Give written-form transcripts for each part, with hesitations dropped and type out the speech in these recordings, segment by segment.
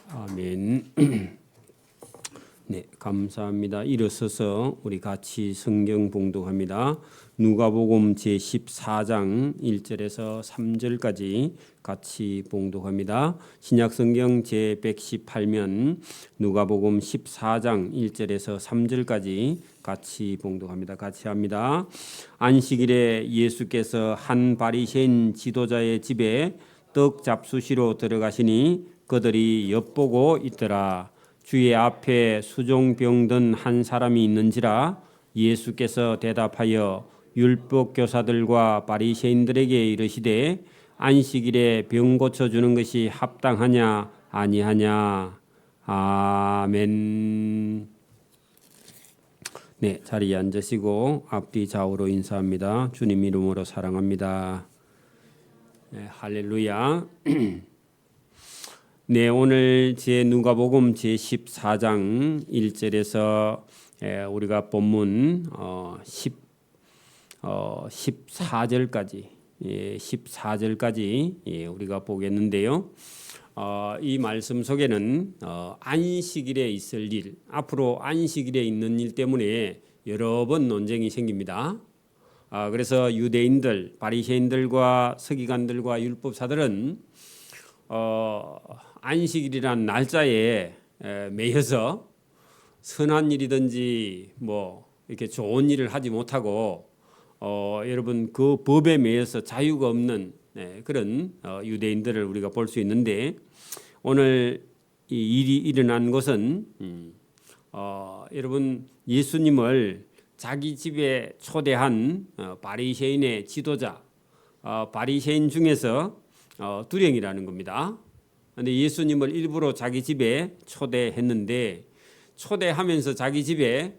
아멘. 네, 감사합니다. 일어서서 우리 같이 성경 봉독합니다. 누가복음 제14장 1절에서 3절까지 같이 봉독합니다. 신약성경 제118면 누가복음 14장 1절에서 3절까지 같이 봉독합니다. 같이 합니다. 안식일에 예수께서 한 바리새인 지도자의 집에 떡 잡수시러 들어가시니 그들이 엿보고 있더라. 주의 앞에 수종병 든 한 사람이 있는지라. 예수께서 대답하여 율법 교사들과 바리새인들에게 이르시되 안식일에 병 고쳐 주는 것이 합당하냐 아니하냐. 아멘. 네, 자리에 앉으시고 앞뒤 좌우로 인사합니다. 주님 이름으로 사랑합니다. 네, 할렐루야. 네, 오늘 제 누가복음 제 14장 1절에서 우리가 본문 14절까지 우리가 보겠는데요. 이 말씀 속에는 안식일에 있을 일, 앞으로 안식일에 있는 일 때문에 여러 번 논쟁이 생깁니다. 그래서 유대인들, 바리새인들과 서기관들과 율법사들은 안식일이란 날짜에 매여서 선한 일이든지 뭐 이렇게 좋은 일을 하지 못하고 여러분 그 법에 매여서 자유가 없는 그런 유대인들을 우리가 볼 수 있는데, 오늘 이 일이 일어난 것은 여러분 예수님을 자기 집에 초대한 바리새인의 지도자, 바리새인 중에서 두령이라는 겁니다. 그런데 예수님을 일부러 자기 집에 초대했는데, 초대하면서 자기 집에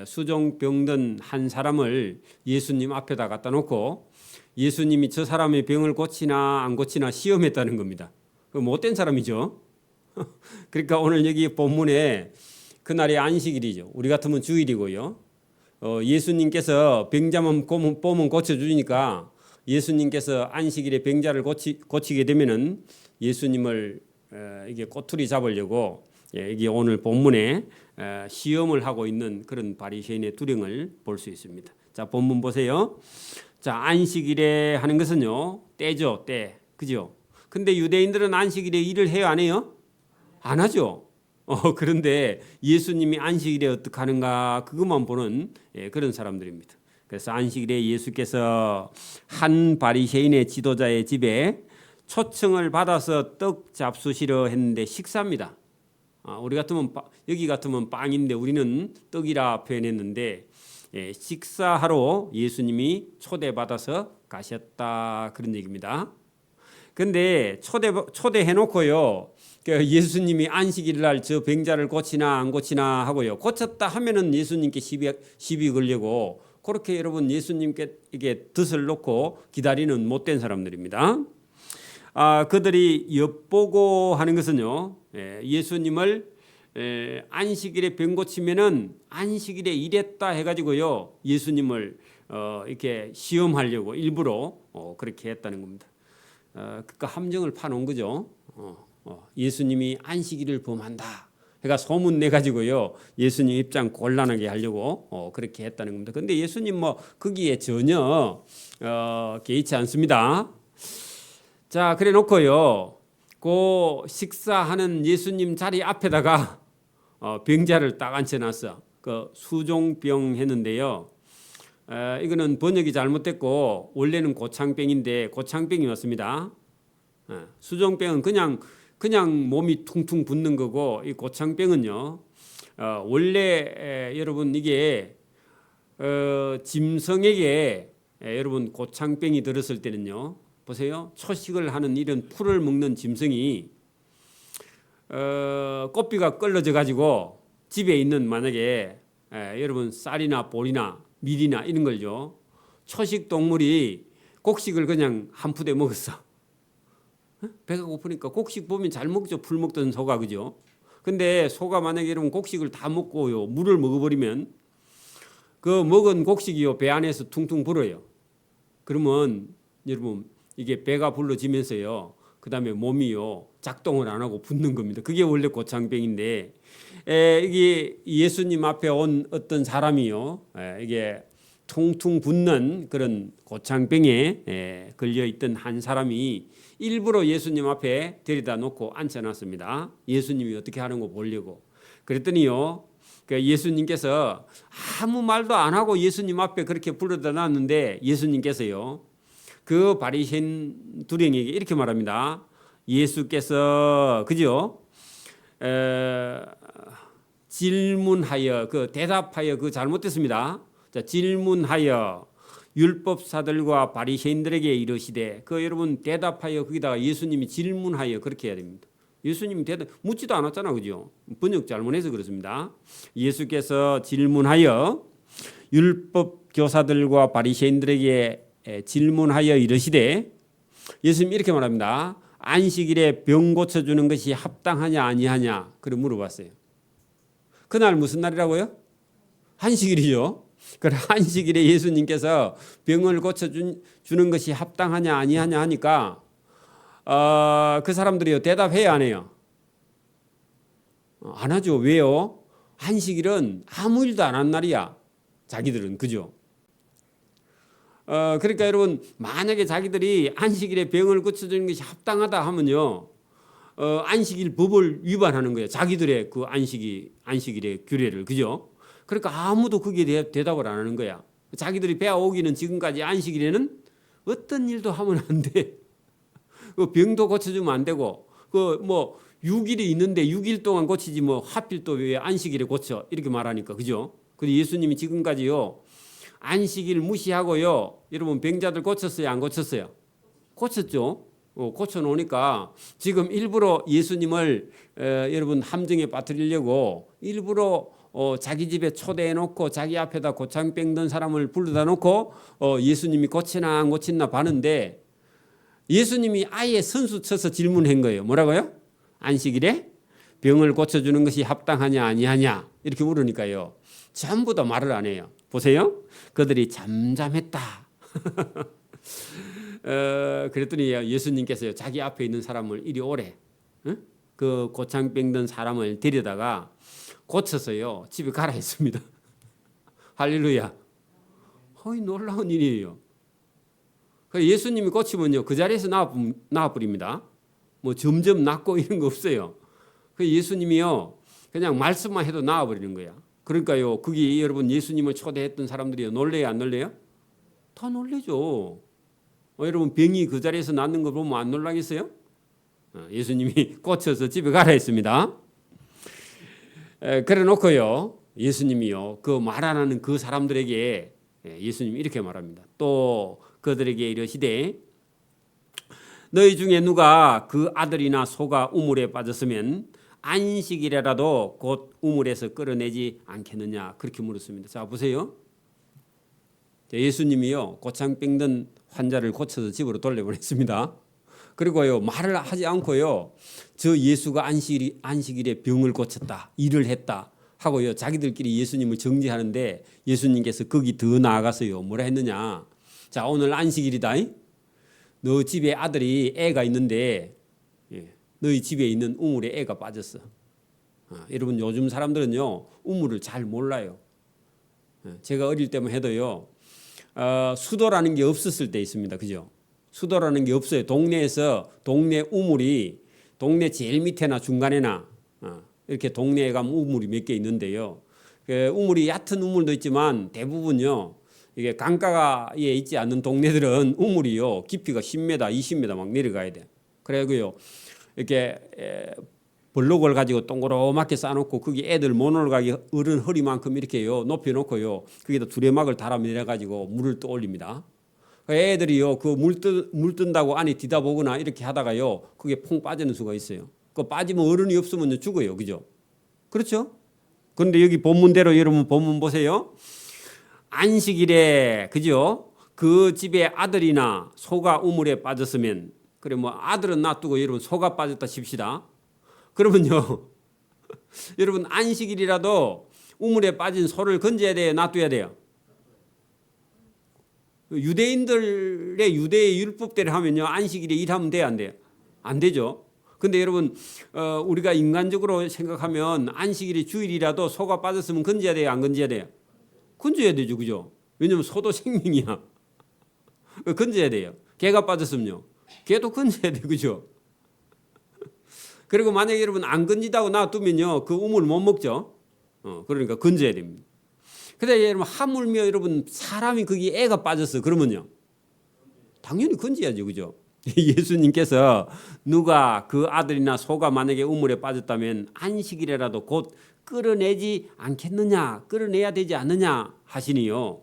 수종병 든 한 사람을 예수님 앞에다 갖다 놓고 예수님이 저 사람의 병을 고치나 안 고치나 시험했다는 겁니다. 그 못된 사람이죠. 그러니까 오늘 여기 본문에 그날이 안식일이죠. 우리 같으면 주일이고요. 예수님께서 병자만 보면 고쳐주니까 예수님께서 안식일에 병자를 고치게 되면은 예수님을 이게 꼬투리 잡으려고 이게 오늘 본문에 시험을 하고 있는 그런 바리새인의 두령을 볼 수 있습니다. 자, 본문 보세요. 자, 안식일에 하는 것은요, 때죠, 때, 그죠? 근데 유대인들은 안식일에 일을 해요, 안 해요? 안 하죠. 그런데 예수님이 안식일에 어떻게 하는가 그것만 보는 그런 사람들입니다. 그래서 안식일에 예수께서 한 바리새인의 지도자의 집에 초청을 받아서 떡 잡수시러 했는데 식사입니다. 우리 같으면 여기 같으면 빵인데 우리는 떡이라 표현했는데 식사하러 예수님이 초대받아서 가셨다 그런 얘기입니다. 근데 초대해놓고요, 예수님이 안식일 날 저 병자를 고치나 안 고치나 하고요, 고쳤다 하면은 예수님께 시비 걸려고 그렇게 여러분 예수님께 이게 덫을 놓고 기다리는 못된 사람들입니다. 그들이 엿보고 하는 것은요, 예수님을 안식일에 병 고치면은 안식일에 일했다 해가지고요 예수님을 이렇게 시험하려고 일부러 그렇게 했다는 겁니다. 그러니까 함정을 파놓은 거죠. 예수님이 안식일을 범한다 해가 소문 내 가지고요 예수님 입장 곤란하게 하려고 그렇게 했다는 겁니다. 그런데 예수님 뭐 거기에 전혀 개의치 않습니다. 자, 그래 놓고요, 그 식사하는 예수님 자리 앞에다가 병자를 딱 앉혀놨어. 그 수종병 했는데요, 이거는 번역이 잘못됐고 원래는 고창병인데 고창병이 맞습니다. 수종병은 그냥 몸이 퉁퉁 붓는 거고, 이 고창병은요 원래 여러분 이게 짐승에게 여러분 고창병이 들었을 때는요, 보세요, 초식을 하는 이런 풀을 먹는 짐승이 꽃비가 끌러져 가지고 집에 있는 만약에 여러분 쌀이나 보리나 밀이나 이런 걸요, 초식 동물이 곡식을 그냥 한 푸대 먹었어. 배가 고프니까 곡식 보면 잘 먹죠. 풀 먹던 소가, 그죠? 근데 소가 만약에 여러분 곡식을 다 먹고요 물을 먹어버리면 그 먹은 곡식이요 배 안에서 퉁퉁 불어요. 그러면 여러분 이게 배가 불러지면서요 그 다음에 몸이요 작동을 안 하고 붓는 겁니다. 그게 원래 고창병인데 이게 예수님 앞에 온 어떤 사람이요. 이게 퉁퉁 붓는 그런 고창병에 걸려 있던 한 사람이 일부러 예수님 앞에 데려다 놓고 앉혀놨습니다. 예수님이 어떻게 하는 거 보려고. 그랬더니요. 예수님께서 아무 말도 안 하고 예수님 앞에 그렇게 불러다 놨는데 예수님께서요. 그 바리새인 두령에게 이렇게 말합니다. 예수께서 그죠? 질문하여 대답하여 잘못됐습니다. 자, 질문하여 율법사들과 바리새인들에게 이르시되 여러분 대답하여 거기다가 예수님이 질문하여 그렇게 해야 됩니다. 예수님이 묻지도 않았잖아, 그죠? 번역 잘못해서 그렇습니다. 예수께서 질문하여 율법 교사들과 바리새인들에게 질문하여 이르시되 예수님 이렇게 말합니다. 안식일에 병 고쳐주는 것이 합당하냐 아니하냐 그래 물어봤어요. 그날 무슨 날이라고요? 안식일이죠. 그 안식일에 예수님께서 병을 고쳐주는 것이 합당하냐 아니하냐 하니까 그 사람들이요 대답해야 안 해요? 안 하죠. 왜요? 안식일은 아무 일도 안 한 날이야. 자기들은 그죠? 그러니까 여러분 만약에 자기들이 안식일에 병을 고쳐주는 것이 합당하다 하면요 안식일 법을 위반하는 거예요. 자기들의 그 안식일의 규례를 그죠? 그러니까 아무도 거기에 대답을 안 하는 거야. 자기들이 배워오기는 지금까지 안식일에는 어떤 일도 하면 안 돼. 병도 고쳐주면 안 되고 뭐 6일이 있는데 6일 동안 고치지 뭐 하필 또 왜 안식일에 고쳐 이렇게 말하니까 그죠? 근데 예수님이 지금까지요 안식일 무시하고요 여러분 병자들 고쳤어요 안 고쳤어요? 고쳤죠. 고쳐놓으니까 지금 일부러 예수님을 여러분 함정에 빠뜨리려고 일부러 자기 집에 초대해놓고 자기 앞에다 고창병 든 사람을 불러다 놓고 예수님이 고치나 안 고치나 봐는데 예수님이 아예 선수 쳐서 질문한 거예요. 뭐라고요? 안식일에 병을 고쳐주는 것이 합당하냐 아니하냐 이렇게 물으니까요. 전부 다 말을 안 해요. 보세요. 그들이 잠잠했다. 그랬더니 예수님께서요. 자기 앞에 있는 사람을 이리 오래. 응? 그 고창병 든 사람을 데려다가 고쳐서요. 집에 가라 했습니다. 할렐루야. 놀라운 일이에요. 예수님이 고치면요. 그 자리에서 나와버립니다. 뭐 점점 낫고 이런 거 없어요. 예수님이요. 그냥 말씀만 해도 나와버리는 거야. 그러니까요. 거기 여러분 예수님을 초대했던 사람들이 놀래요 안 놀래요? 다 놀래죠. 여러분 병이 그 자리에서 낫는 걸 보면 안 놀라겠어요? 예수님이 고쳐서 집에 가라 했습니다. 그래 놓고요. 예수님이요. 그 말 안 하는 그 사람들에게 예수님이 이렇게 말합니다. 또 그들에게 이르시되 너희 중에 누가 그 아들이나 소가 우물에 빠졌으면 안식일에라도 곧 우물에서 끌어내지 않겠느냐 그렇게 물었습니다. 자 보세요. 예수님이요 고창병 든 환자를 고쳐서 집으로 돌려보냈습니다. 그리고요 말을 하지 않고요 저 예수가 안식일에 병을 고쳤다 일을 했다 하고요 자기들끼리 예수님을 정죄하는데 예수님께서 거기 더 나아가서요 뭐라 했느냐. 자 오늘 안식일이다. 너 집에 아들이 애가 있는데 너희 집에 있는 우물에 애가 빠졌어. 여러분 요즘 사람들은요 우물을 잘 몰라요. 제가 어릴 때만 해도요 수도라는 게 없었을 때 있습니다. 그죠? 수도라는 게 없어요. 동네에서 동네 우물이 동네 제일 밑에나 중간에나 이렇게 동네에 가면 우물이 몇 개 있는데요. 우물이 얕은 우물도 있지만 대부분요 이게 강가에 있지 않는 동네들은 우물이요 깊이가 10m, 20m 막 내려가야 돼. 그래고요 이렇게 블록을 가지고 동그랗게 쌓아놓고 거기 애들 못 올라가게 어른 허리만큼 이렇게요 높여놓고요 거기다 두레막을 달아 내려가지고 물을 또 올립니다. 애들이요 그 물 뜬다고 안에 뒤다보거나 이렇게 하다가요 그게 퐁 빠지는 수가 있어요. 그 빠지면 어른이 없으면 죽어요, 그죠? 그렇죠? 그런데 여기 본문대로 여러분 본문 보세요. 안식일에 그죠? 그 집에 아들이나 소가 우물에 빠졌으면 그래 뭐 아들은 놔두고 여러분 소가 빠졌다 칩시다. 그러면요 여러분 안식일이라도 우물에 빠진 소를 건져야 돼요 놔둬야 돼요? 유대인들의 유대의 율법대로 하면요 안식일에 일하면 돼요 안 돼요? 안 되죠. 근데 여러분 우리가 인간적으로 생각하면 안식일이 주일이라도 소가 빠졌으면 건져야 돼요, 안 건져야 돼요? 건져야 되죠, 그죠? 왜냐면 소도 생명이야. 건져야 돼요. 개가 빠졌으면요, 개도 건져야 돼요, 그죠? 그리고 만약에 여러분 안 건지다고 놔두면요, 그 우물 못 먹죠. 그러니까 건져야 됩니다. 근데 여러분 하물며 여러분 사람이 거기 애가 빠졌어, 그러면요 당연히 건져야죠, 그죠? 예수님께서 누가 그 아들이나 소가 만약에 우물에 빠졌다면 안식일이라도 곧 끌어내지 않겠느냐, 끌어내야 되지 않느냐 하시니요.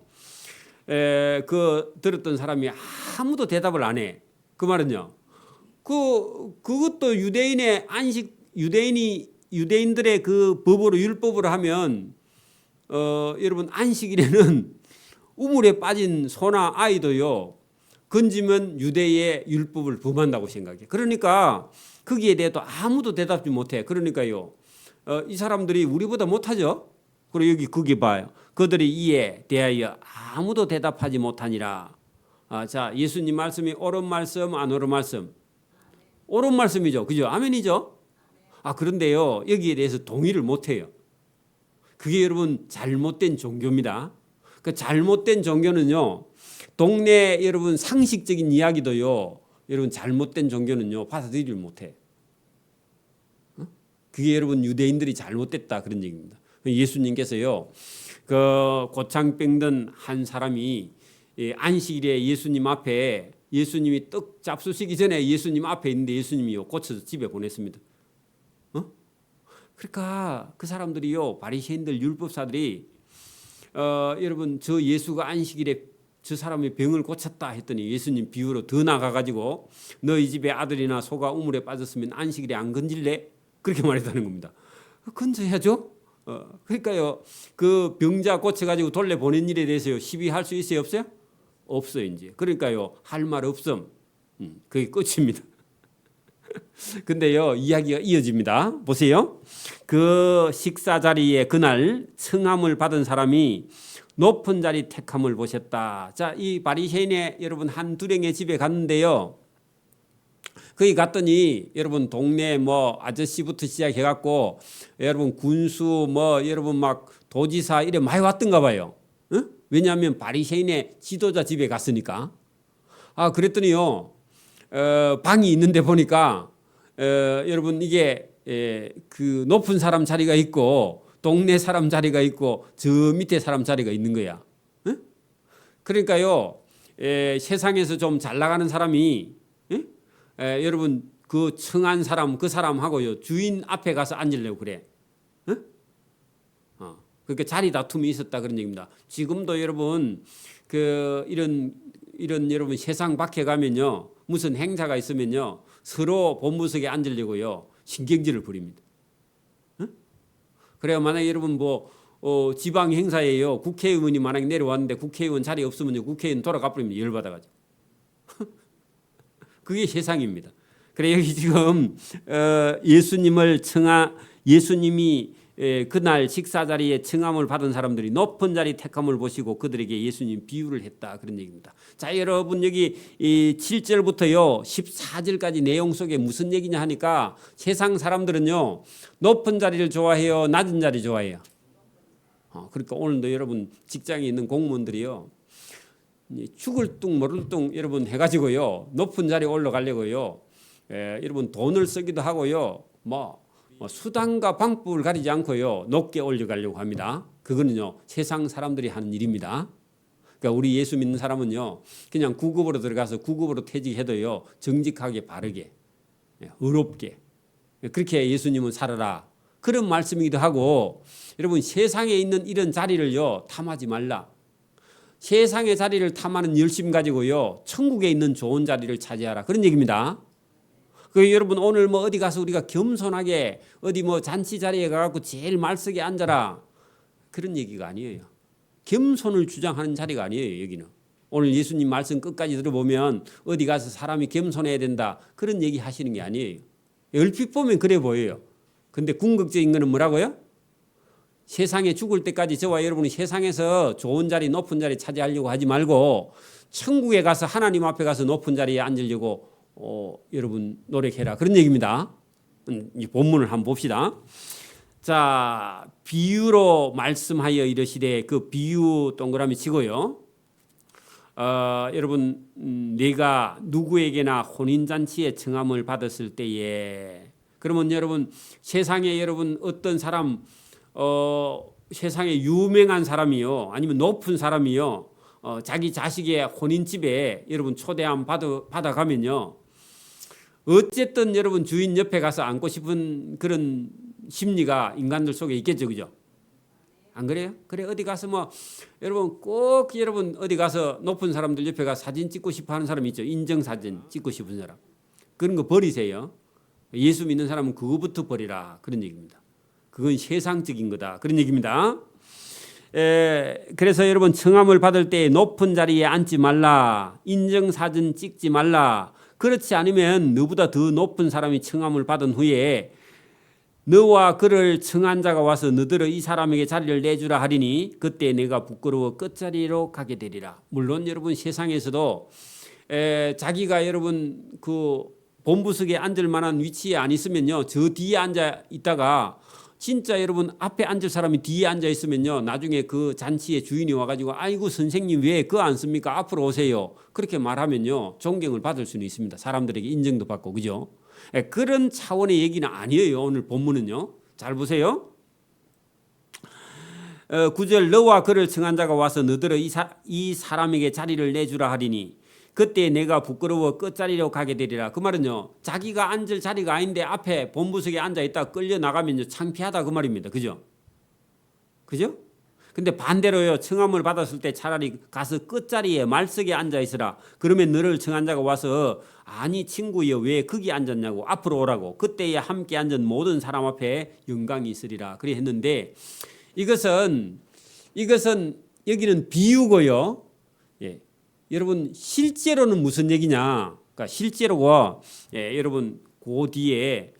그 들었던 사람이 아무도 대답을 안 해. 그 말은요, 그것도 유대인의 안식, 유대인들의 그 법으로, 율법으로 하면 여러분 안식일에는 우물에 빠진 소나 아이도요 건지면 유대의 율법을 범한다고 생각해. 그러니까 거기에 대해서 아무도 대답지 못해. 그러니까요 이 사람들이 우리보다 못하죠. 그리고 거기 봐요. 그들이 이에 대하여 아무도 대답하지 못하니라. 자, 예수님 말씀이 옳은 말씀, 안 옳은 말씀? 옳은 말씀이죠, 그죠? 아멘이죠. 그런데요 여기에 대해서 동의를 못해요. 그게 여러분 잘못된 종교입니다. 그 잘못된 종교는요, 동네 여러분 상식적인 이야기도요, 여러분 잘못된 종교는요 받아들이질 못해. 그게 여러분 유대인들이 잘못됐다 그런 얘기입니다. 예수님께서요 그 고창병 든 한 사람이 안식일에 예수님 앞에, 예수님이 떡 잡수시기 전에 예수님 앞에 있는데 예수님이요 고쳐서 집에 보냈습니다. 그러니까 그 사람들이요, 바리새인들 율법사들이 여러분 저 예수가 안식일에 저 사람의 병을 고쳤다 했더니 예수님 비유로 더 나가가지고 너희 집에 아들이나 소가 우물에 빠졌으면 안식일에 안 건질래? 그렇게 말했다는 겁니다. 건져야죠. 그러니까요 그 병자 고쳐가지고 돌려보낸 일에 대해서요 시비할 수 있어요, 없어요? 없어요 이제. 그러니까요 할 말 없음. 그게 끝입니다. 근데요 이야기가 이어집니다. 보세요. 그 식사 자리에 그날 청함을 받은 사람이 높은 자리 택함을 보셨다. 자, 이 바리새인의 여러분 한 두랭의 집에 갔는데요. 거기 갔더니 여러분 동네 뭐 아저씨부터 시작해 갖고 여러분 군수 뭐 여러분 막 도지사 이래 많이 왔던가 봐요. 응? 왜냐하면 바리새인의 지도자 집에 갔으니까. 그랬더니요 방이 있는데 보니까 여러분 이게 그 높은 사람 자리가 있고 동네 사람 자리가 있고 저 밑에 사람 자리가 있는 거야. 응? 그러니까요 세상에서 좀 잘 나가는 사람이 여러분 그 청한 사람 그 사람하고요 주인 앞에 가서 앉으려고 그래. 응? 그러니까 자리 다툼이 있었다 그런 얘기입니다. 지금도 여러분 그 이런 여러분 세상 밖에 가면요 무슨 행사가 있으면요 서로 본부석에 앉으려고요 신경질을 부립니다. 그래야 만약에 여러분 뭐 지방 행사에요 국회의원이 만약에 내려왔는데 국회의원 자리 없으면요 국회의원 돌아가 버립니다. 열받아가지고. 그게 세상입니다. 그래 여기 지금 예수님이 그날 식사 자리에 청함을 받은 사람들이 높은 자리 택함을 보시고 그들에게 예수님 비유를 했다 그런 얘기입니다. 자, 여러분 여기 이 7절부터요 14절까지 내용 속에 무슨 얘기냐 하니까 세상 사람들은요 높은 자리를 좋아해요, 낮은 자리 좋아해요? 그러니까 오늘도 여러분 직장에 있는 공무원들이요 죽을 뚱 모를 뚱 여러분 해가지고요 높은 자리에 올라가려고요 여러분 돈을 쓰기도 하고요 뭐 수단과 방법을 가리지 않고요 높게 올려가려고 합니다. 그거는요 세상 사람들이 하는 일입니다. 그러니까 우리 예수 믿는 사람은요 그냥 9급으로 들어가서 9급으로 퇴직해도요 정직하게 바르게 의롭게 그렇게 예수님은 살아라 그런 말씀이기도 하고, 여러분 세상에 있는 이런 자리를요 탐하지 말라. 세상의 자리를 탐하는 열심 가지고요 천국에 있는 좋은 자리를 차지하라 그런 얘기입니다. 그 여러분 오늘 뭐 어디 가서 우리가 겸손하게 어디 뭐 잔치 자리에 가갖고 제일 말석에 앉아라 그런 얘기가 아니에요. 겸손을 주장하는 자리가 아니에요. 여기는 오늘 예수님 말씀 끝까지 들어보면 어디 가서 사람이 겸손해야 된다 그런 얘기 하시는 게 아니에요. 얼핏 보면 그래 보여요. 근데 궁극적인 거는 뭐라고요? 세상에 죽을 때까지 저와 여러분이 세상에서 좋은 자리 높은 자리 차지하려고 하지 말고 천국에 가서 하나님 앞에 가서 높은 자리에 앉으려고 여러분 노력해라 그런 얘기입니다. 이 본문을 한번 봅시다. 자, 비유로 말씀하여 이르시되, 그 비유 동그라미 치고요. 여러분, 내가 누구에게나 혼인잔치에 청함을 받았을 때에, 그러면 여러분 세상에 여러분 어떤 사람, 세상에 유명한 사람이요, 아니면 높은 사람이요, 자기 자식의 혼인집에 여러분 초대함 받아가면요, 어쨌든 여러분 주인 옆에 가서 앉고 싶은 그런 심리가 인간들 속에 있겠죠, 그죠? 안 그래요? 그래, 어디 가서 뭐 여러분 꼭 여러분 어디 가서 높은 사람들 옆에 가서 사진 찍고 싶어 하는 사람 있죠. 인증사진 찍고 싶은 사람. 그런 거 버리세요. 예수 믿는 사람은 그거부터 버리라, 그런 얘기입니다. 그건 세상적인 거다, 그런 얘기입니다. 그래서 여러분 청함을 받을 때 높은 자리에 앉지 말라, 인증사진 찍지 말라. 그렇지 않으면 너보다 더 높은 사람이 청함을 받은 후에 너와 그를 청한 자가 와서 너더러 이 사람에게 자리를 내주라 하리니 그때 내가 부끄러워 끝자리로 가게 되리라. 물론 여러분 세상에서도 자기가 여러분 그 본부석에 앉을 만한 위치에 안 있으면요, 저 뒤에 앉아 있다가 진짜 여러분 앞에 앉을 사람이 뒤에 앉아 있으면요, 나중에 그 잔치의 주인이 와가지고 아이고 선생님 왜 그거 안 씁니까? 앞으로 오세요. 그렇게 말하면요 존경을 받을 수는 있습니다. 사람들에게 인정도 받고, 그죠? 그런 차원의 얘기는 아니에요. 오늘 본문은요. 잘 보세요. 9절 너와 그를 청한 자가 와서 너더러 이 사람에게 자리를 내주라 하리니 그때 내가 부끄러워 끝자리로 가게 되리라. 그 말은요, 자기가 앉을 자리가 아닌데 앞에 본부석에 앉아 있다 끌려 나가면 창피하다, 그 말입니다. 그죠? 그죠? 근데 반대로요, 청함을 받았을 때 차라리 가서 끝자리에 말석에 앉아 있으라. 그러면 너를 청한 자가 와서 아니 친구여 왜 거기 앉았냐고 앞으로 오라고. 그때에 함께 앉은 모든 사람 앞에 영광이 있으리라. 그래 했는데 이것은 여기는 비유고요. 예. 여러분 실제로는 무슨 얘기냐? 그러니까 실제로고, 여러분 그 뒤에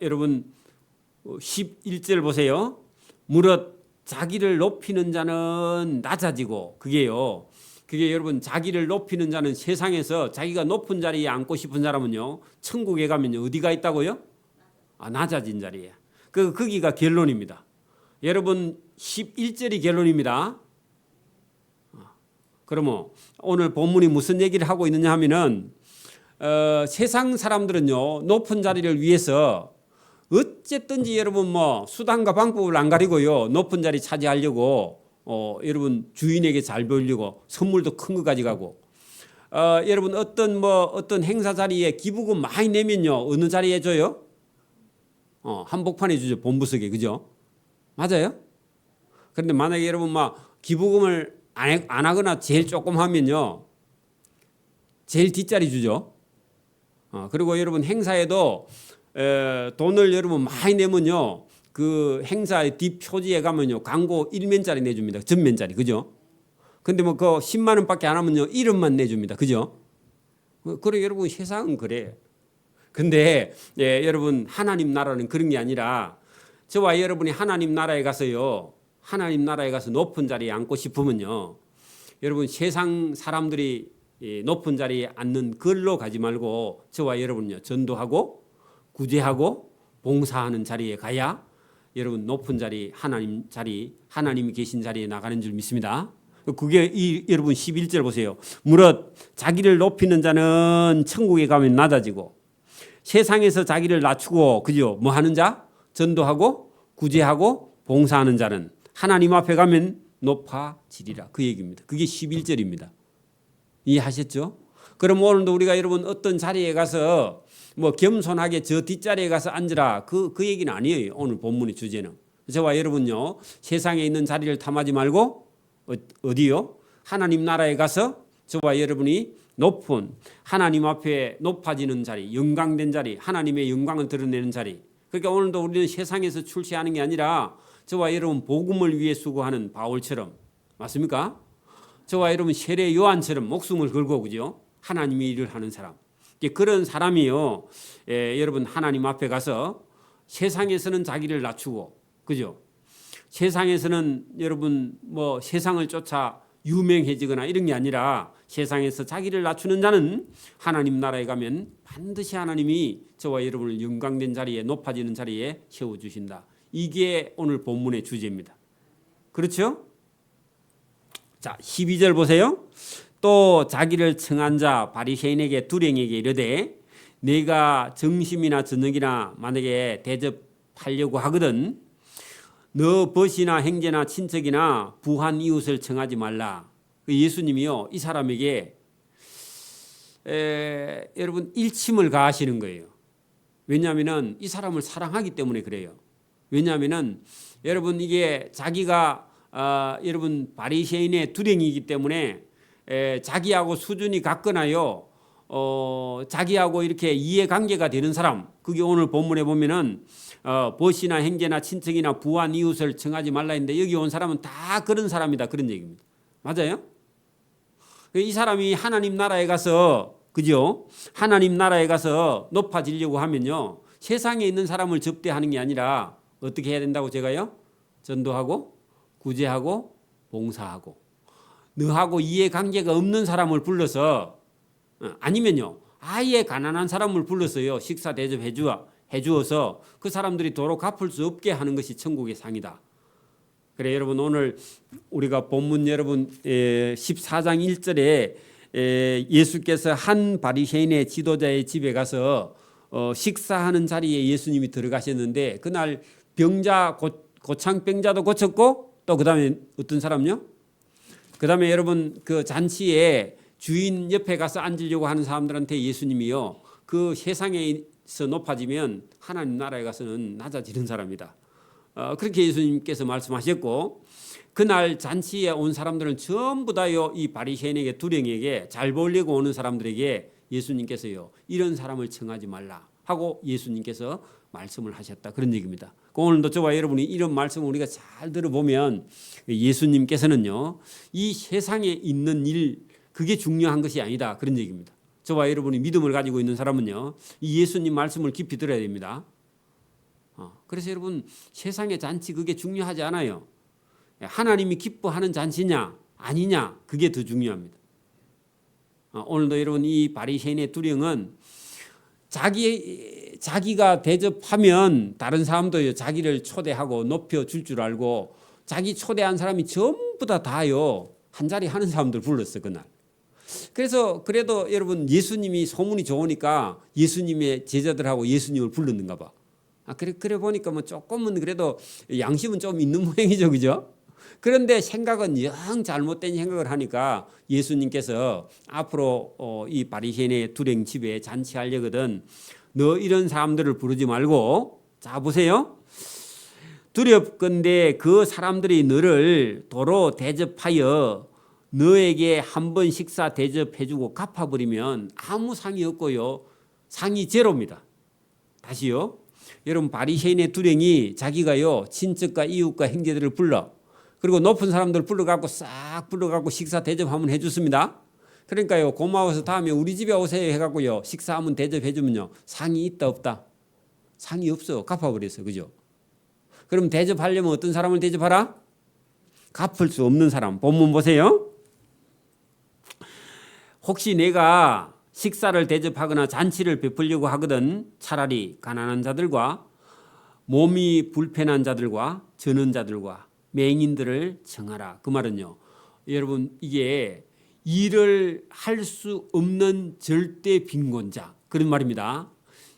여러분 11절 보세요. 무릇 자기를 높이는 자는 낮아지고, 그게 여러분 자기를 높이는 자는 세상에서 자기가 높은 자리에 앉고 싶은 사람은요, 천국에 가면요 어디가 있다고요? 낮아진 자리에. 거기가 결론입니다. 여러분 11절이 결론입니다. 그러면 오늘 본문이 무슨 얘기를 하고 있느냐 하면은 세상 사람들은요 높은 자리를 위해서 어쨌든지 여러분 뭐 수단과 방법을 안 가리고요 높은 자리 차지하려고 여러분 주인에게 잘 보이려고 선물도 큰 거 가져가고, 여러분 어떤 행사 자리에 기부금 많이 내면요 어느 자리에 줘요? 한복판에 주죠, 본부석에. 그죠? 맞아요? 그런데 만약에 여러분 막 기부금을 안 하거나 제일 조금 하면요 제일 뒷자리 주죠. 그리고 여러분 행사에도 돈을 여러분 많이 내면요 그 행사의 뒷표지에 가면요 광고 1면짜리 내줍니다. 전면짜리. 그죠? 근데 뭐 그 10만 원밖에 안 하면요 1원만 내줍니다. 그죠? 그래 여러분 세상은 그래. 근데 여러분 하나님 나라는 그런 게 아니라, 저와 여러분이 하나님 나라에 가서요, 하나님 나라에 가서 높은 자리에 앉고 싶으면요, 여러분 세상 사람들이 높은 자리에 앉는 걸로 가지 말고 저와 여러분요 전도하고 구제하고 봉사하는 자리에 가야 여러분 높은 자리, 하나님이 계신 자리에 나가는 줄 믿습니다. 그게 여러분 11절 보세요. 무릇 자기를 높이는 자는 천국에 가면 낮아지고 세상에서 자기를 낮추고, 그죠? 뭐 하는 자? 전도하고 구제하고 봉사하는 자는 하나님 앞에 가면 높아지리라. 그 얘기입니다. 그게 11절입니다. 이해하셨죠? 그럼 오늘도 우리가 여러분 어떤 자리에 가서 뭐 겸손하게 저 뒷자리에 가서 앉으라, 그 얘기는 아니에요. 오늘 본문의 주제는. 저와 여러분요 세상에 있는 자리를 탐하지 말고 어디요? 하나님 나라에 가서 저와 여러분이 높은 하나님 앞에 높아지는 자리, 영광된 자리, 하나님의 영광을 드러내는 자리. 그러니까 오늘도 우리는 세상에서 출세하는 게 아니라 저와 여러분 복음을 위해 수고하는 바울처럼, 맞습니까? 저와 여러분 세례 요한처럼 목숨을 걸고, 그죠? 하나님의 일을 하는 사람. 그런 사람이요, 여러분 하나님 앞에 가서 세상에서는 자기를 낮추고, 그죠? 세상에서는 여러분 뭐 세상을 쫓아 유명해지거나 이런 게 아니라 세상에서 자기를 낮추는 자는 하나님 나라에 가면 반드시 하나님이 저와 여러분을 영광된 자리에 높아지는 자리에 세워주신다. 이게 오늘 본문의 주제입니다. 그렇죠? 자, 12절 보세요. 또 자기를 청한 자 바리새인에게 두령에게 이르되 내가 점심이나 저녁이나 만약에 대접하려고 하거든 너 벗이나 형제나 친척이나 부한 이웃을 청하지 말라. 예수님이요 이 사람에게 여러분 일침을 가하시는 거예요. 왜냐하면 이 사람을 사랑하기 때문에 그래요. 왜냐하면 여러분 이게 자기가 여러분 바리새인의 두령이기 때문에 자기하고 수준이 같거나요. 자기하고 이렇게 이해관계가 되는 사람, 그게 오늘 본문에 보면은 벗이나 형제나 친척이나 부한 이웃을 청하지 말라 했는데 여기 온 사람은 다 그런 사람이다 그런 얘기입니다. 맞아요? 이 사람이 하나님 나라에 가서 그죠? 하나님 나라에 가서 높아지려고 하면요 세상에 있는 사람을 접대하는 게 아니라 어떻게 해야 된다고 제가요? 전도하고 구제하고 봉사하고 너하고 이해관계가 없는 사람을 불러서 아니면요 아예 가난한 사람을 불러서요 식사 대접해 주어서 그 사람들이 도로 갚을 수 없게 하는 것이 천국의 상이다. 그래 여러분 오늘 우리가 본문 여러분 14장 1절에 예수께서 한 바리새인의 지도자의 집에 가서 식사하는 자리에 예수님이 들어가셨는데 그날 병자 고창병자도 고쳤고 또 그다음에 어떤 사람요? 그다음에 여러분 그 잔치에 주인 옆에 가서 앉으려고 하는 사람들한테 예수님이요 그 세상에서 높아지면 하나님 나라에 가서는 낮아지는 사람이다. 그렇게 예수님께서 말씀하셨고 그날 잔치에 온 사람들은 전부 다요 이 바리새인에게 두령에게 잘 보려고 오는 사람들에게 예수님께서요 이런 사람을 청하지 말라 하고 예수님께서 말씀을 하셨다 그런 얘기입니다. 오늘도 저와 여러분이 이런 말씀을 우리가 잘 들어보면 예수님께서는요 이 세상에 있는 일 그게 중요한 것이 아니다 그런 얘기입니다. 저와 여러분이 믿음을 가지고 있는 사람은요 이 예수님 말씀을 깊이 들어야 됩니다. 그래서 여러분 세상의 잔치 그게 중요하지 않아요. 하나님이 기뻐하는 잔치냐 아니냐 그게 더 중요합니다. 오늘도 여러분 이 바리새인의 두령은 자기가 대접하면 다른 사람도 자기를 초대하고 높여줄 줄 알고 자기 초대한 사람이 전부 다요 한 자리 하는 사람들 불렀어 그날. 그래서 그래도 여러분 예수님이 소문이 좋으니까 예수님의 제자들하고 예수님을 불렀는가 봐. 그래 보니까 뭐 조금은 그래도 양심은 좀 있는 모양이죠, 그죠? 그런데 생각은 영 잘못된 생각을 하니까 예수님께서 앞으로 이 바리새인의 두령 집에 잔치하려거든 너 이런 사람들을 부르지 말고 자 보세요. 두렵건대 그 사람들이 너를 도로 대접하여 너에게 한 번 식사 대접해주고 갚아버리면 아무 상이 없고요. 상이 제로입니다. 다시요. 여러분 바리새인의 두령이 자기가요 친척과 이웃과 형제들을 불러 그리고 높은 사람들 불러갖고 싹 불러갖고 식사 대접 한번 해줬습니다. 그러니까요 고마워서 다음에 우리 집에 오세요 해갖고요 식사 한번 대접해주면요 상이 있다 없다? 상이 없어. 갚아버렸어. 그죠? 그럼 대접하려면 어떤 사람을 대접하라? 갚을 수 없는 사람. 본문 보세요. 혹시 내가 식사를 대접하거나 잔치를 베풀려고 하거든 차라리 가난한 자들과 몸이 불편한 자들과 저는 자들과 맹인들을 청하라. 그 말은요. 여러분 이게 일을 할 수 없는 절대 빈곤자 그런 말입니다.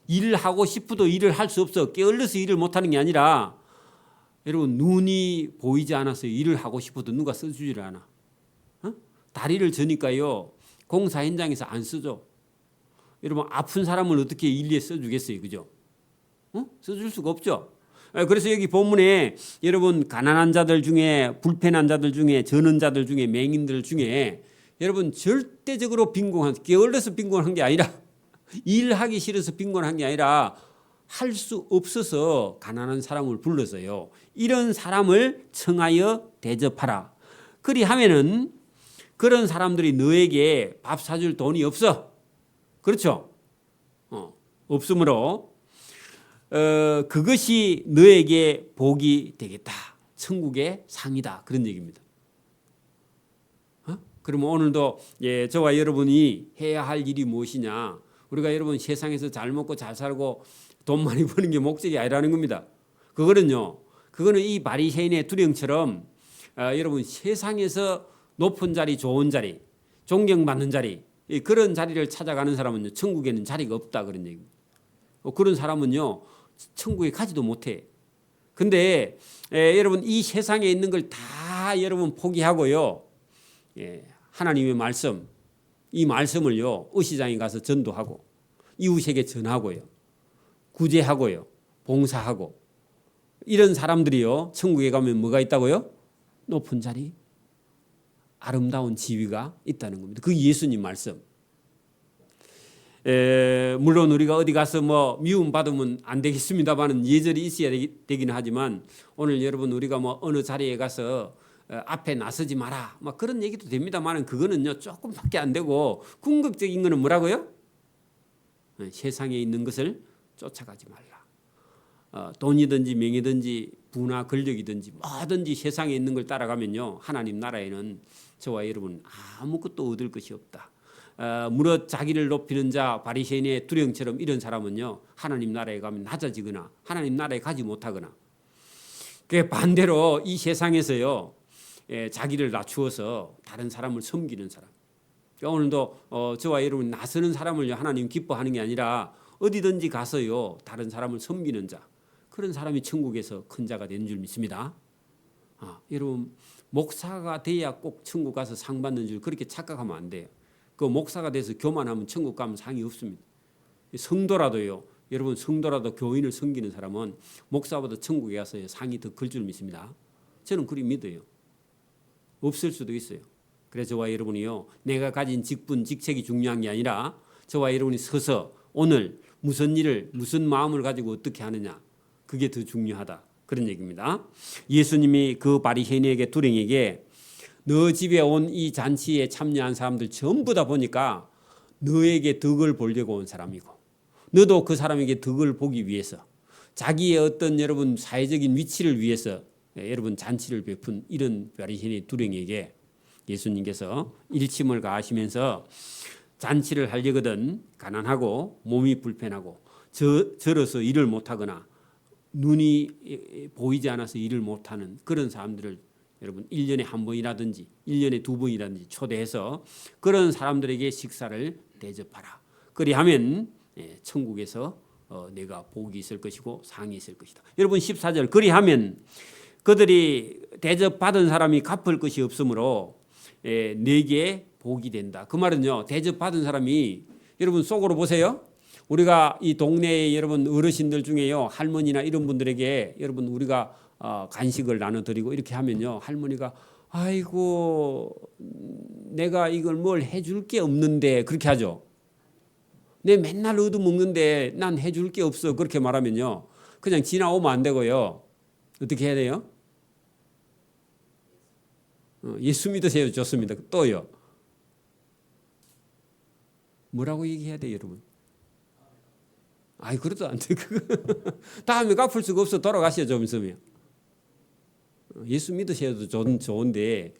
일을 하고 싶어도 일을 할 수 없어. 게을러서 일을 못하는 게 아니라 여러분 눈이 보이지 않아서 일을 하고 싶어도 누가 써주질 않아. 다리를 저니까요. 공사 현장에서 안 쓰죠. 여러분 아픈 사람을 어떻게 일리에 써주겠어요. 그죠? 써줄 수가 없죠. 그래서 여기 본문에 여러분 가난한 자들 중에 불편한 자들 중에 저는 자들 중에 맹인들 중에 여러분 절대적으로 빈곤한 게을러서 빈곤한 게 아니라 일하기 싫어서 빈곤한 게 아니라 할 수 없어서 가난한 사람을 불러서요. 이런 사람을 청하여 대접하라. 그리하면은 그런 사람들이 너에게 밥 사줄 돈이 없어. 그렇죠? 없으므로 그것이 너에게 복이 되겠다. 천국의 상이다. 그런 얘기입니다. 그러면 오늘도 저와 여러분이 해야 할 일이 무엇이냐? 우리가 여러분 세상에서 잘 먹고 잘 살고 돈 많이 버는 게 목적이 아니라는 겁니다. 그거는 이 바리새인의 두령처럼 여러분 세상에서 높은 자리, 좋은 자리, 존경받는 자리, 그런 자리를 찾아가는 사람은요, 천국에는 자리가 없다 그런 얘기입니다. 그런 사람은요, 천국에 가지도 못해. 근데 여러분 이 세상에 있는 걸 다 여러분 포기하고요, 하나님의 말씀, 이 말씀을요 의시장에 가서 전도하고 이웃에게 전하고요, 구제하고요, 봉사하고 이런 사람들이요 천국에 가면 뭐가 있다고요? 높은 자리, 아름다운 지위가 있다는 겁니다. 그 예수님 말씀. 물론 우리가 어디 가서 뭐 미움 받으면 안 되겠습니다만은 예절이 있어야 되기는 하지만 오늘 여러분 우리가 뭐 어느 자리에 가서 앞에 나서지 마라 막 그런 얘기도 됩니다만은 그거는요 조금밖에 안 되고 궁극적인 거는 뭐라고요? 세상에 있는 것을 쫓아가지 말라. 돈이든지 명예든지 부나 권력이든지 뭐든지 세상에 있는 걸 따라가면요 하나님 나라에는 저와 여러분 아무것도 얻을 것이 없다. 무릇 자기를 높이는 자 바리새인의 두령처럼 이런 사람은요 하나님 나라에 가면 낮아지거나 하나님 나라에 가지 못하거나, 그 반대로 이 세상에서요 자기를 낮추어서 다른 사람을 섬기는 사람. 그러니까 오늘도 저와 여러분 나서는 사람을 하나님 기뻐하는 게 아니라 어디든지 가서요 다른 사람을 섬기는 자, 그런 사람이 천국에서 큰 자가 되는 줄 믿습니다. 여러분 목사가 돼야 꼭 천국 가서 상 받는 줄 그렇게 착각하면 안 돼요. 그 목사가 돼서 교만하면 천국 가면 상이 없습니다. 성도라도요, 여러분 성도라도 교인을 섬기는 사람은 목사보다 천국에 가서 상이 더 클 줄 믿습니다. 저는 그리 믿어요. 없을 수도 있어요. 그래서 저와 여러분이요 내가 가진 직분, 직책이 중요한 게 아니라 저와 여러분이 서서 오늘 무슨 일을 무슨 마음을 가지고 어떻게 하느냐, 그게 더 중요하다 그런 얘기입니다. 예수님이 그 바리새인에게 두령에게 너 집에 온 이 잔치에 참여한 사람들 전부 다 보니까 너에게 덕을 보려고 온 사람이고 너도 그 사람에게 덕을 보기 위해서 자기의 어떤 여러분 사회적인 위치를 위해서 여러분 잔치를 베푼 이런 바리새인의 두령에게 예수님께서 일침을 가하시면서 잔치를 하려거든 가난하고 몸이 불편하고 절어서 일을 못하거나 눈이 보이지 않아서 일을 못하는 그런 사람들을 여러분 1년에 한 번이라든지 1년에 두 번이라든지 초대해서 그런 사람들에게 식사를 대접하라. 그리하면 천국에서 내가 복이 있을 것이고 상이 있을 것이다. 여러분 14절 그리하면 그들이 대접받은 사람이 갚을 것이 없으므로 내게 복이 된다. 그 말은요 대접받은 사람이 여러분 속으로 보세요. 우리가 이 동네에 여러분 어르신들 중에요 할머니나 이런 분들에게 여러분 우리가 간식을 나눠드리고 이렇게 하면요 할머니가 아이고 내가 이걸 뭘 해줄 게 없는데 그렇게 하죠. 내 맨날 얻어먹는데 난 해줄 게 없어 그렇게 말하면요 그냥 지나오면 안 되고요 어떻게 해야 돼요? 예수 믿으세요. 좋습니다. 또요 뭐라고 얘기해야 돼요 여러분? 아이 그래도 안 돼. 다음에 갚을 수가 없어 돌아가시죠 좀 있으면. 예수 믿으셔도 좋은데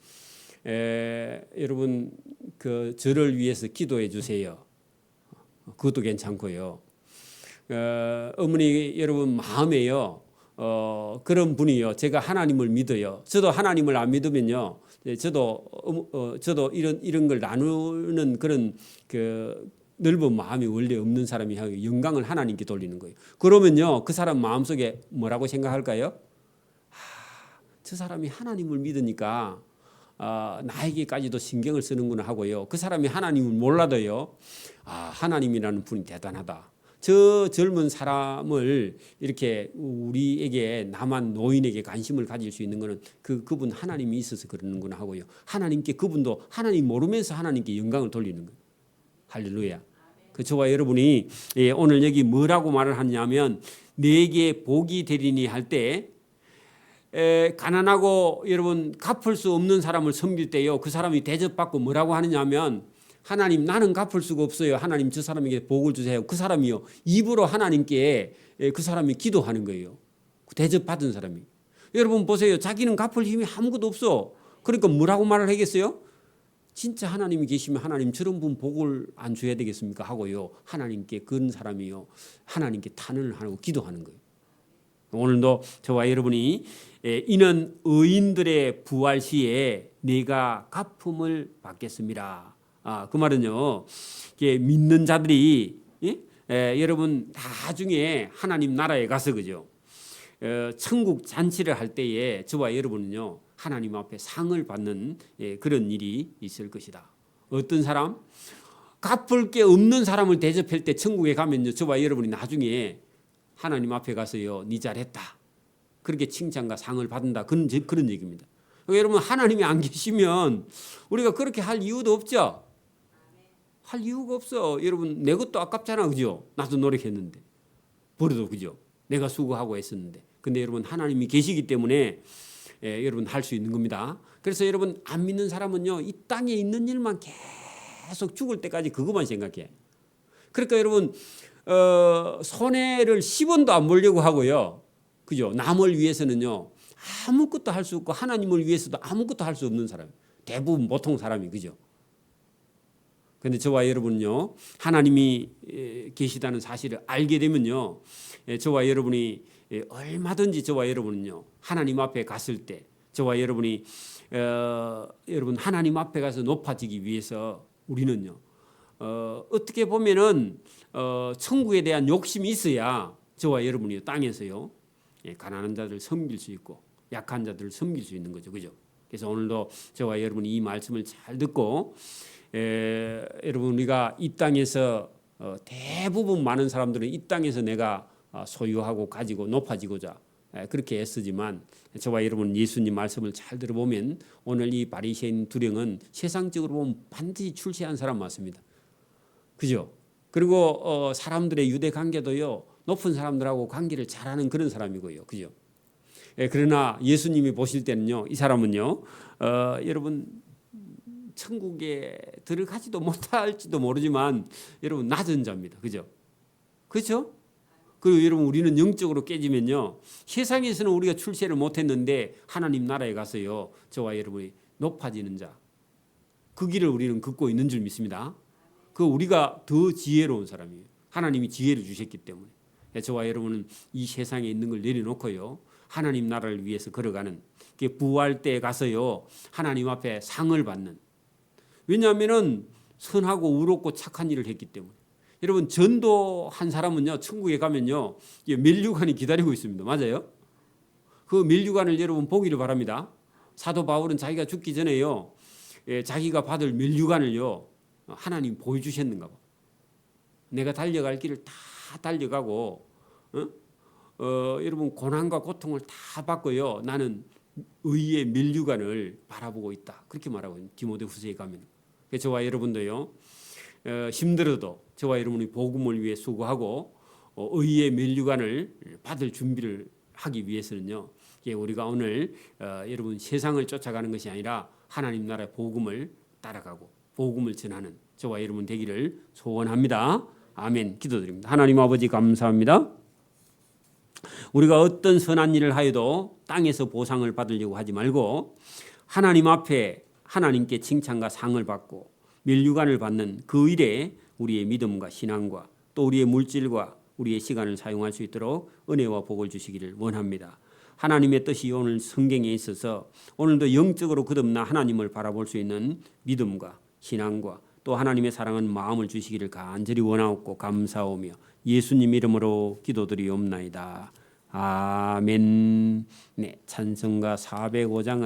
여러분 그 저를 위해서 기도해 주세요. 그것도 괜찮고요. 어머니 여러분 마음에요 그런 분이요 제가 하나님을 믿어요. 저도 하나님을 안 믿으면요 저도 이런 걸 나누는 그런 그 넓은 마음이 원래 없는 사람이 영광을 하나님께 돌리는 거예요. 그러면요 그 사람 마음속에 뭐라고 생각할까요? 저 사람이 하나님을 믿으니까 나에게까지도 신경을 쓰는구나 하고요. 그 사람이 하나님을 몰라도요. 하나님이라는 분이 대단하다. 저 젊은 사람을 이렇게 우리에게 남한 노인에게 관심을 가질 수 있는 것은 그분 하나님이 있어서 그러는구나 하고요. 하나님께 그분도 하나님 모르면서 하나님께 영광을 돌리는 거예요. 할렐루야. 저와 여러분이 오늘 여기 뭐라고 말을 하냐면 내게 복이 되리니 할 때 가난하고 여러분 갚을 수 없는 사람을 섬길 때요 그 사람이 대접받고 뭐라고 하느냐면 하나님 나는 갚을 수가 없어요. 하나님 저 사람에게 복을 주세요. 그 사람이요 입으로 하나님께 그 사람이 기도하는 거예요. 대접받은 사람이. 여러분 보세요. 자기는 갚을 힘이 아무것도 없어. 그러니까 뭐라고 말을 하겠어요? 진짜 하나님이 계시면 하나님 저런 분 복을 안 줘야 되겠습니까 하고요. 하나님께 그런 사람이요. 하나님께 탄원을 하고 기도하는 거예요. 오늘도 저와 여러분이 이는 의인들의 부활 시에 내가 갚음을 받겠습니다. 그 말은요. 믿는 자들이 여러분 나중에 하나님 나라에 가서 그죠. 천국 잔치를 할 때에 저와 여러분은요. 하나님 앞에 상을 받는 그런 일이 있을 것이다. 어떤 사람? 갚을 게 없는 사람을 대접할 때 천국에 가면요. 저와 여러분이 나중에 하나님 앞에 가서요. 네 잘했다. 그렇게 칭찬과 상을 받는다. 그런 얘기입니다. 여러분 하나님이 안 계시면 우리가 그렇게 할 이유도 없죠. 할 이유가 없어. 여러분 내 것도 아깝잖아. 그죠? 나도 노력했는데. 버려도 그죠? 내가 수고하고 했었는데. 근데 여러분 하나님이 계시기 때문에 여러분 할 수 있는 겁니다. 그래서 여러분 안 믿는 사람은요. 이 땅에 있는 일만 계속 죽을 때까지 그것만 생각해. 그러니까 여러분 손해를 10원도 안 보려고 하고요. 그죠? 남을 위해서는요. 아무것도 할 수 없고 하나님을 위해서도 아무것도 할 수 없는 사람. 대부분 보통 사람이 그죠? 그런데 저와 여러분은요. 하나님이 계시다는 사실을 알게 되면요. 저와 여러분이 얼마든지 저와 여러분은요. 하나님 앞에 갔을 때 저와 여러분이 여러분 하나님 앞에 가서 높아지기 위해서 우리는요. 어떻게 보면은 천국에 대한 욕심이 있어야 저와 여러분이 땅에서요. 가난한 자들을 섬길 수 있고 약한 자들을 섬길 수 있는 거죠. 그죠? 그래서 오늘도 저와 여러분이 이 말씀을 잘 듣고 여러분 우리가 이 땅에서 대부분 많은 사람들은 이 땅에서 내가 소유하고 가지고 높아지고자 그렇게 애쓰지만 저와 여러분 예수님 말씀을 잘 들어보면 오늘 이 바리새인 두령은 세상적으로 보면 반드시 출세한 사람 맞습니다. 그죠? 그리고 사람들의 유대 관계도요 높은 사람들하고 관계를 잘하는 그런 사람이고요. 그죠? 그러나 예수님이 보실 때는요 이 사람은요 여러분 천국에 들어가지도 못할지도 모르지만 여러분 낮은 자입니다. 그죠? 그렇죠? 그리고 여러분 우리는 영적으로 깨지면요 세상에서는 우리가 출세를 못했는데 하나님 나라에 가서요 저와 여러분이 높아지는 자 그 길을 우리는 걷고 있는 줄 믿습니다. 그 우리가 더 지혜로운 사람이에요. 하나님이 지혜를 주셨기 때문에 저와 여러분은 이 세상에 있는 걸 내려놓고요 하나님 나라를 위해서 걸어가는 부활 때 가서요 하나님 앞에 상을 받는 왜냐하면은 선하고 의롭고 착한 일을 했기 때문에 여러분 전도한 사람은요 천국에 가면요 면류관이 기다리고 있습니다. 맞아요? 그 면류관을 여러분 보기를 바랍니다. 사도 바울은 자기가 죽기 전에요 자기가 받을 면류관을요 하나님 보여주셨는가 봐. 내가 달려갈 길을 다 달려가고 여러분 고난과 고통을 다 받고요 나는 의의 면류관을 바라보고 있다. 그렇게 말하고 있는 디모데후서에 가면 저와 여러분도요 힘들어도 저와 여러분이 복음을 위해 수고하고 의의 면류관을 받을 준비를 하기 위해서는요 우리가 오늘 여러분 세상을 쫓아가는 것이 아니라 하나님 나라의 복음을 따라가고 복음을 전하는 저와 여러분 되기를 소원합니다. 아멘. 기도드립니다. 하나님 아버지 감사합니다. 우리가 어떤 선한 일을 하여도 땅에서 보상을 받으려고 하지 말고 하나님 앞에 하나님께 칭찬과 상을 받고 면류관을 받는 그 일에 우리의 믿음과 신앙과 또 우리의 물질과 우리의 시간을 사용할 수 있도록 은혜와 복을 주시기를 원합니다. 하나님의 뜻이 오늘 성경에 있어서 오늘도 영적으로 거듭나 하나님을 바라볼 수 있는 믿음과 신앙과 또 하나님의 사랑은 마음을 주시기를 간절히 원하옵고 감사하오며 예수님 이름으로 기도드리옵나이다. 아멘. 네, 찬송가 405장을